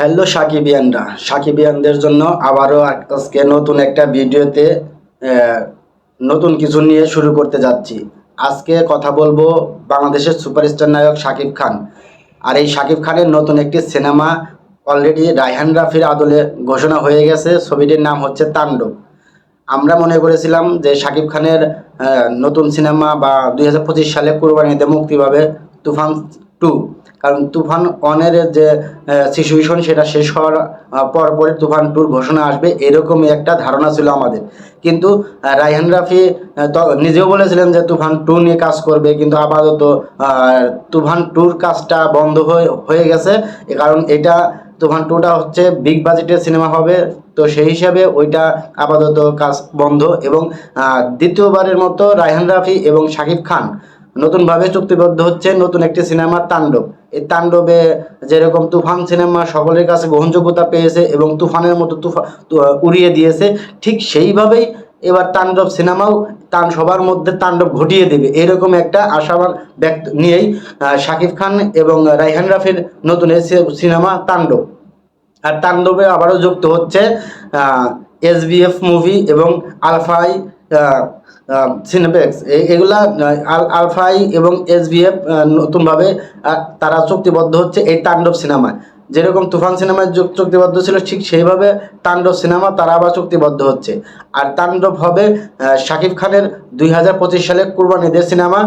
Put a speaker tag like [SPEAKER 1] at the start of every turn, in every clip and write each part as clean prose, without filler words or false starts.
[SPEAKER 1] Hello সাকিবিয়ানরা, সাকিবিয়ানদের জন্য আবারও আজকে নতুন একটা ভিডিওতে নতুন কিছু নিয়ে শুরু করতে যাচ্ছি। আজকে কথা বলবো বাংলাদেশের সুপারস্টার নায়ক শাকিব খান। আর এই শাকিব খানের নতুন একটি সিনেমা অলরেডি রায়হান রাফির আদলে ঘোষণা হয়ে গেছে। ছবিটির নাম হচ্ছে তাণ্ডব। আমরা মনে করেছিলাম যে শাকিব খানের নতুন সিনেমা বা 2025 সালে কুরবানিতে মুক্তি পাবে তুফান 2। কারণ তুফান 1-এর যে সিচুয়েশন সেটা শেষ হওয়ার পরপরই তুফান 2-র ঘোষণা আসবে, এরকমই একটা ধারণা ছিল আমাদের। কিন্তু রায়হান রাফি নিজেও বলেছিলেন যে তুফান 2 নিয়ে কাজ করবে, কিন্তু আপাতত তুফান 2-র কাজটা বন্ধ হয়ে গেছে। কারণ এটা তুফান 2টা হচ্ছে বিগ বাজেটের সিনেমা হবে, তো সেই হিসাবে ওইটা আপাতত কাজ বন্ধ। এবং দ্বিতীয়বারের মতো রায়হান রাফি এবং শাকিব খান নতুনভাবে চুক্তিবদ্ধ হচ্ছে নতুন একটি সিনেমা তাণ্ডব। এই তাণ্ডবে যেরকম তুফান সিনেমা সকলের কাছে গ্রহণযোগ্যতা পেয়েছে এবং তুফানের মতো উড়িয়ে দিয়েছে, ঠিক সেইভাবেই এবার তাণ্ডব সিনেমাও সবার মধ্যে তাণ্ডব ঘটিয়ে দেবে, এরকম একটা আশাবাদ ব্যক্ত নিয়েই শাকিব খান এবং রায়হান রাফির নতুন সিনেমা তাণ্ডব। আর তাণ্ডবে আবারও যুক্ত হচ্ছে এসবিএফ মুভি এবং আলফাই সিনেপ্লেক্স। এগুলা আলফাই এবং এসবিএফ নতুনভাবে তারা চুক্তিবদ্ধ হচ্ছে এই তাণ্ডব সিনেমায়। যেরকম তুফান সিনেমায় চুক্তিবদ্ধ ছিল, ঠিক সেইভাবে তাণ্ডব সিনেমা তারা আবার চুক্তিবদ্ধ হচ্ছে। আর তাণ্ডব হবে শাকিব খানের 2025 সালে কুরবানিদের সিনেমা।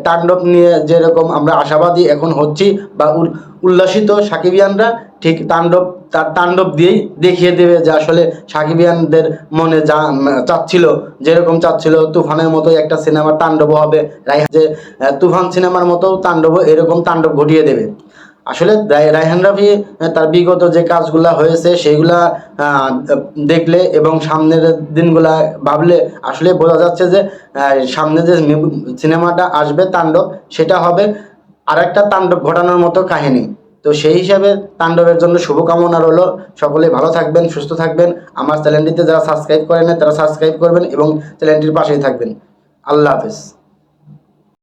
[SPEAKER 1] তাণ্ডব নিয়ে যেরকম আমরা আশাবাদী এখন হচ্ছি বা উল্লাসিত সাকিবিয়ানরা, ঠিক তাণ্ডব দিয়েই দেখিয়ে দেবে যে আসলে সাকিবিয়ানদের মনে যা চাচ্ছিল, যেরকম চাচ্ছিল তুফানের মতোই একটা সিনেমা তাণ্ডব হবে, যে তুফান সিনেমার মতো তাণ্ডব, এরকম তাণ্ডব ঘটিয়ে দেবে। আসলে রায়হান রাফি তার বিগত যে কাজগুলা হয়েছে সেইগুলা দেখলে এবং সামনের দিনগুলা ভাবলে আসলে বোঝা যাচ্ছে যে সামনে যে সিনেমাটা আসবে তাণ্ডব, সেটা হবে আর একটা তাণ্ডব ঘটানোর মতো কাহিনী। তো সেই হিসাবে তাণ্ডবের জন্য শুভকামনা রইল। সকলে ভালো থাকবেন, সুস্থ থাকবেন। আমার চ্যানেলটিতে যারা সাবস্ক্রাইব করেন তারা সাবস্ক্রাইব করবেন এবং চ্যানেলটির পাশেই থাকবেন। আল্লাহ হাফেজ।